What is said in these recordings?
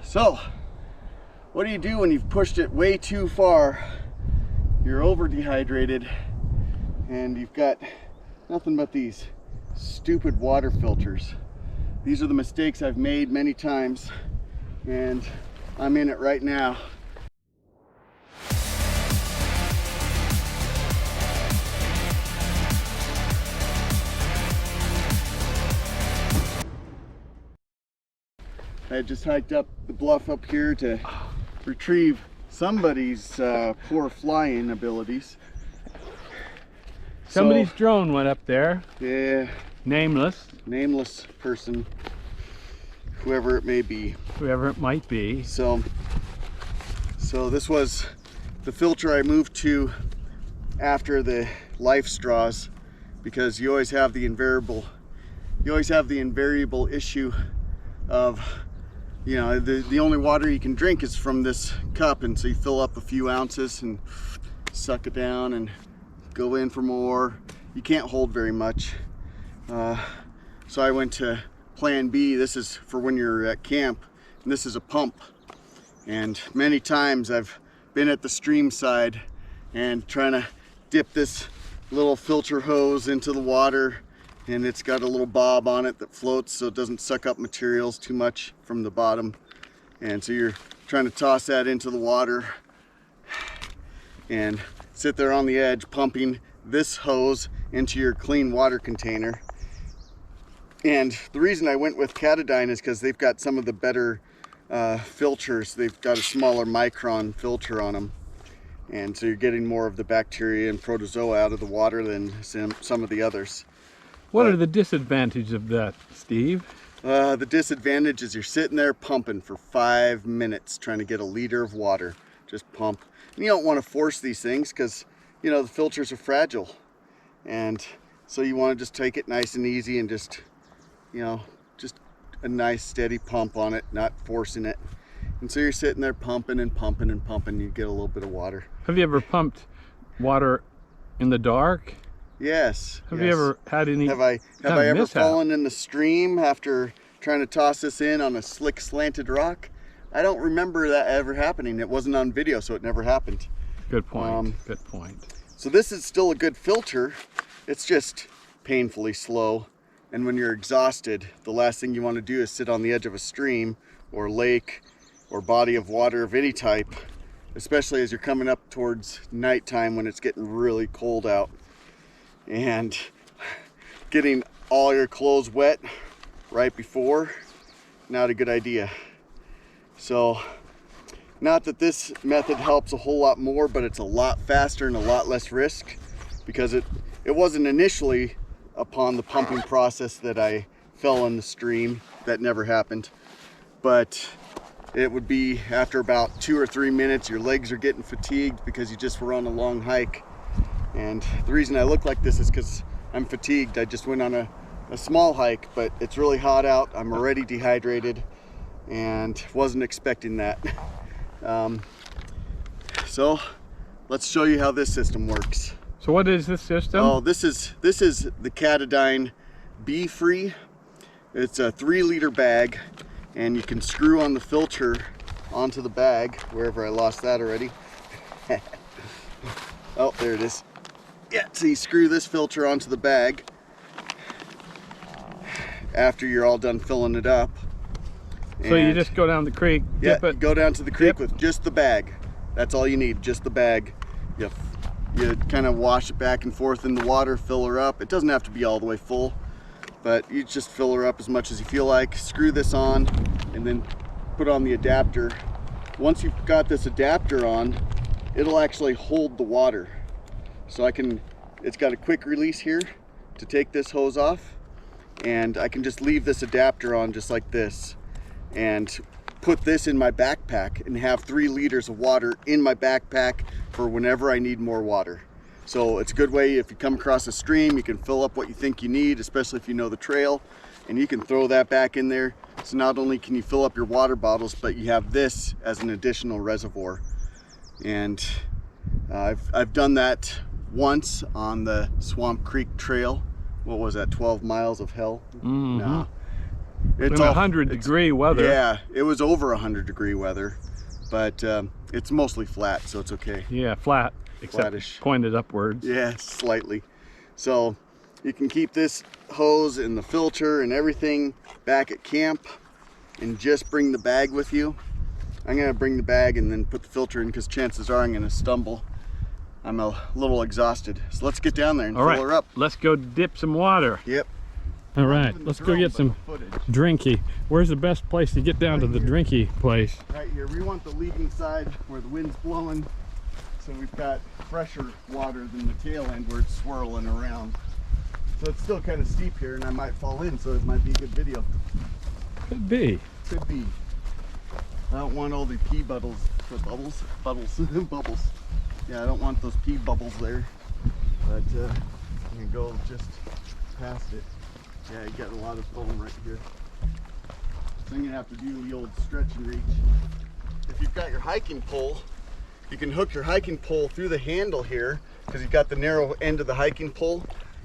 So, what do you do when you've pushed it way too far? You're over dehydrated and you've got nothing but these stupid water filters. These are the mistakes I've made many times, and I'm in it right now. I had just hiked up the bluff up here to retrieve somebody's poor flying abilities. Somebody's drone went up there. Yeah. Nameless person, whoever it may be. Whoever it might be. So this was the filter I moved to after the life straws, because you always have the invariable issue of, you know, the only water you can drink is from this cup, and so you fill up a few ounces and suck it down and go in for more. You can't hold very much. So I went to plan B. This is for when you're at camp, and this is a pump. And many times I've been at the stream side and trying to dip this little filter hose into the water, and it's got a little bob on it that floats so it doesn't suck up materials too much from the bottom. And so you're trying to toss that into the water and sit there on the edge pumping this hose into your clean water container. And the reason I went with Katadyn is because they've got some of the better filters. They've got a smaller micron filter on them, and so you're getting more of the bacteria and protozoa out of the water than some of the others. What are the disadvantages of that, Steve? The disadvantage is you're sitting there pumping for 5 minutes trying to get a liter of water. Just pump. And you don't want to force these things because, you know, the filters are fragile. And so you want to just take it nice and easy and just, you know, just a nice steady pump on it, not forcing it. And so you're sitting there pumping and pumping and pumping, you get a little bit of water. Have you ever pumped water in the dark? Yes. Have you ever had any? Have I ever fallen in the stream after trying to toss this in on a slick slanted rock? I don't remember that ever happening. It wasn't on video, so it never happened. Good point. Good point. So this is still a good filter. It's just painfully slow. And when you're exhausted, the last thing you want to do is sit on the edge of a stream or lake or body of water of any type, especially as you're coming up towards nighttime when it's getting really cold out. And getting all your clothes wet right before, not a good idea. So, not that this method helps a whole lot more, but it's a lot faster and a lot less risk, because it wasn't initially upon the pumping process that I fell in the stream. That never happened. But it would be after about 2 or 3 minutes, your legs are getting fatigued because you just were on a long hike. And the reason I look like this is because I'm fatigued. I just went on a small hike, but it's really hot out. I'm already dehydrated and wasn't expecting that. So let's show you how this system works. So what is this system? Oh, this is the Katadyn Be-Free. It's a 3-liter bag, and you can screw on the filter onto the bag, wherever I lost that already. Oh, there it is. Yeah, so you screw this filter onto the bag after you're all done filling it up. So you just go down the creek, dip it. Go down to the creek with just the bag. That's all you need, just the bag. You kind of wash it back and forth in the water, fill her up. It doesn't have to be all the way full, but you just fill her up as much as you feel like. Screw this on and then put on the adapter. Once you've got this adapter on, it'll actually hold the water. So it's got a quick release here to take this hose off, and I can just leave this adapter on just like this and put this in my backpack and have 3 liters of water in my backpack for whenever I need more water. So it's a good way if you come across a stream, you can fill up what you think you need, especially if you know the trail, and you can throw that back in there. So not only can you fill up your water bottles, but you have this as an additional reservoir. And I've done that once on the Swamp Creek Trail. What was that, 12 miles of hell? Mm-hmm. No. It's in all 100-degree weather. Yeah, it was over 100-degree weather, but it's mostly flat, so it's okay. Yeah, flat, except Flattish. pointed upwards. Yeah, slightly. So you can keep this hose and the filter and everything back at camp and just bring the bag with you. I'm gonna bring the bag and then put the filter in because chances are I'm gonna stumble. I'm a little exhausted. So let's get down there and fill her up. Let's go dip some water. Yep. All right, let's go get some drinky. Where's the best place to get down to the drinky place? Right here. We want the leading side where the wind's blowing. So we've got fresher water than the tail end where it's swirling around. So it's still kind of steep here and I might fall in, so it might be a good video. Could be. Could be. I don't want all the pee bubbles. Bubbles. Yeah, I don't want those pee bubbles there. But I'm gonna go just past it. Yeah, you got a lot of foam right here. So I'm gonna have to do the old stretch and reach. If you've got your hiking pole, you can hook your hiking pole through the handle here because you've got the narrow end of the hiking pole,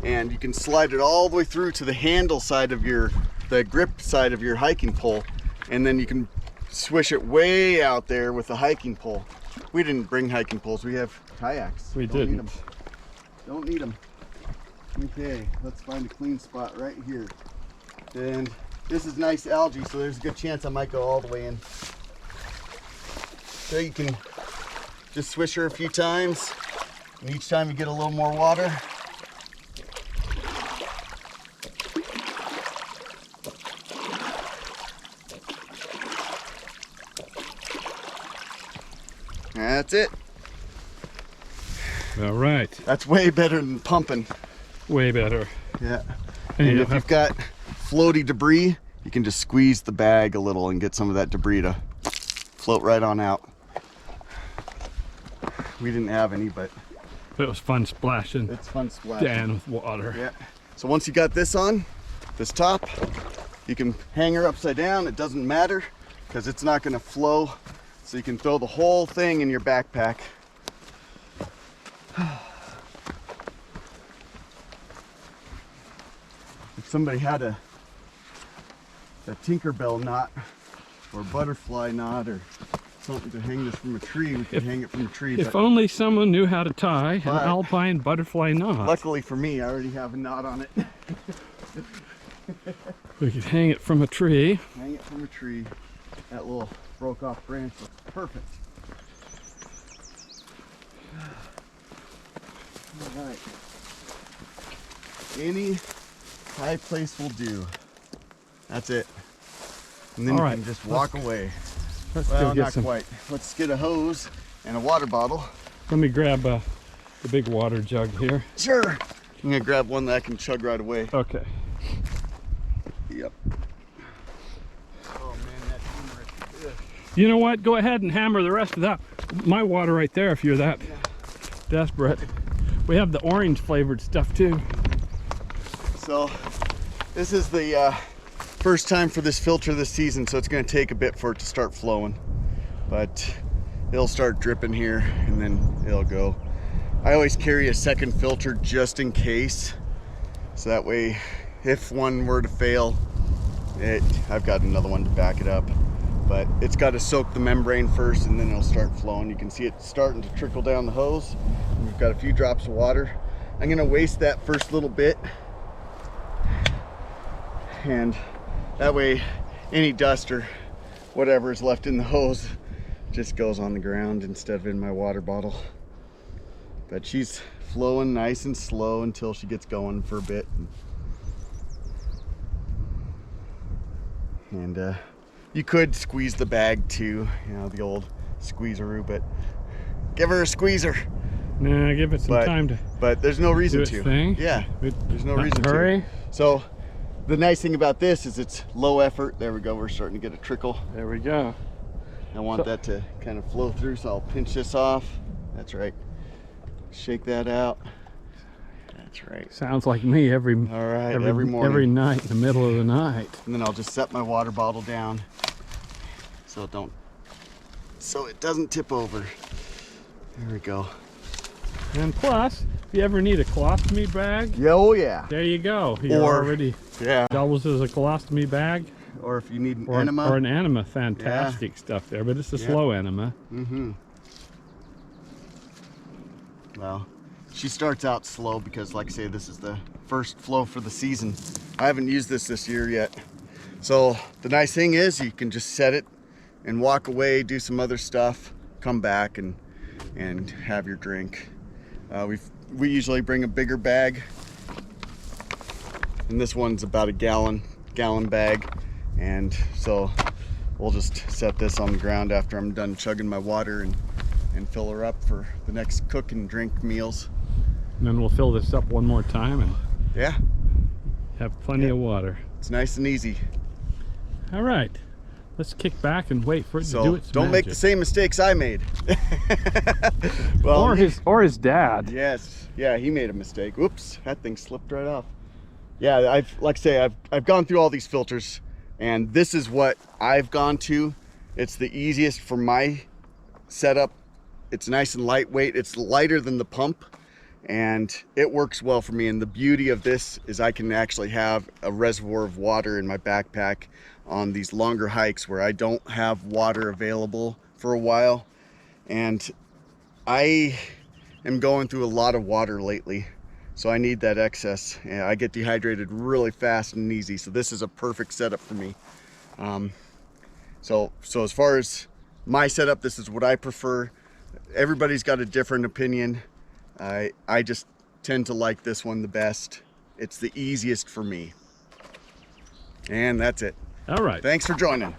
and you can slide it all the way through to the handle side of the grip side of your hiking pole, and then you can swish it way out there with the hiking pole. We didn't bring hiking poles, we have kayaks. We Don't need didn't. 'em. Don't need them. Okay, let's find a clean spot right here. And this is nice algae, so there's a good chance I might go all the way in. So you can just swish her a few times, and each time you get a little more water. That's it. All right. That's way better than pumping. Way better. Yeah. And And you if don't you've got floaty debris, you can just squeeze the bag a little and get some of that debris to float right on out. We didn't have any, but it was fun splashing it's fun splashing. Dan with water. Yeah. So once you got this on, this top, you can hang her upside down. It doesn't matter because it's not going to flow. So you can throw the whole thing in your backpack. If somebody had a Tinkerbell knot or butterfly knot or something to hang this from a tree, we could hang it from a tree. If but only someone knew how to tie an But- alpine butterfly knot. luckily for me, I already have a knot on it. We could hang it from a tree. Hang it from a tree. That little broke off branch looks perfect. All right. Any high place will do. That's it. And then All you right, can just walk away. Let's Well, go get not some. quite. Let's get a hose and a water bottle. Let me grab the big water jug here. Sure. I'm gonna grab one that I can chug right away. Okay. Yep. Oh man, that turmeric. Ugh. You know what? Go ahead and hammer the rest of that. My water right there if you're that desperate. We have the orange flavored stuff too. So this is the first time for this filter this season, so it's going to take a bit for it to start flowing, but it'll start dripping here and then it'll go. I always carry a second filter just in case, so that way if one were to fail, I've got another one to back it up. But it's got to soak the membrane first and then it'll start flowing. You can see it starting to trickle down the hose. We've got a few drops of water. I'm going to waste that first little bit, and that way any dust or whatever is left in the hose just goes on the ground instead of in my water bottle. But she's flowing nice and slow until she gets going for a bit. And you could squeeze the bag too, you know, the old squeezeroo, but give her a squeezer. Nah, give it some time to But there's no reason do its to. thing. Yeah, there's no Not reason hurry. to. So the nice thing about this is it's low effort. There we go, we're starting to get a trickle. There we go. I want that to kind of flow through, so I'll pinch this off. That's right. Shake that out. That's right. Sounds like me every All right, every morning. every night in the middle of the night. And then I'll just set my water bottle down so it doesn't tip over. There we go. And plus, if you ever need a colostomy bag, Yeah, oh yeah. there you go. You're Or- already Yeah. doubles as a colostomy bag. or if you need an or enema. or an enema, fantastic stuff there, but it's a slow enema. Well, she starts out slow because, like I say, this is the first flow for the season. I haven't used this year yet. So the nice thing is you can just set it and walk away, do some other stuff, come back and have your drink. We usually bring a bigger bag, and this one's about a gallon bag, and so we'll just set this on the ground after I'm done chugging my water and fill her up for the next cook and drink meals. And then we'll fill this up one more time and Yeah, have plenty of water. it's nice and easy. All right, let's kick back and wait for it to do So its don't make magic. the same mistakes I made. Well, or his dad. yes, yeah, he made a mistake. Whoops, that thing slipped right off. Yeah, I've gone through all these filters, and this is what I've gone to. It's the easiest for my setup. It's nice and lightweight. It's lighter than the pump, and it works well for me. And the beauty of this is I can actually have a reservoir of water in my backpack on these longer hikes where I don't have water available for a while. And I am going through a lot of water lately, so I need that excess. And I get dehydrated really fast and easy, so this is a perfect setup for me. So as far as my setup, this is what I prefer. Everybody's got a different opinion. I just tend to like this one the best. It's the easiest for me. And that's it. All right. Thanks for joining.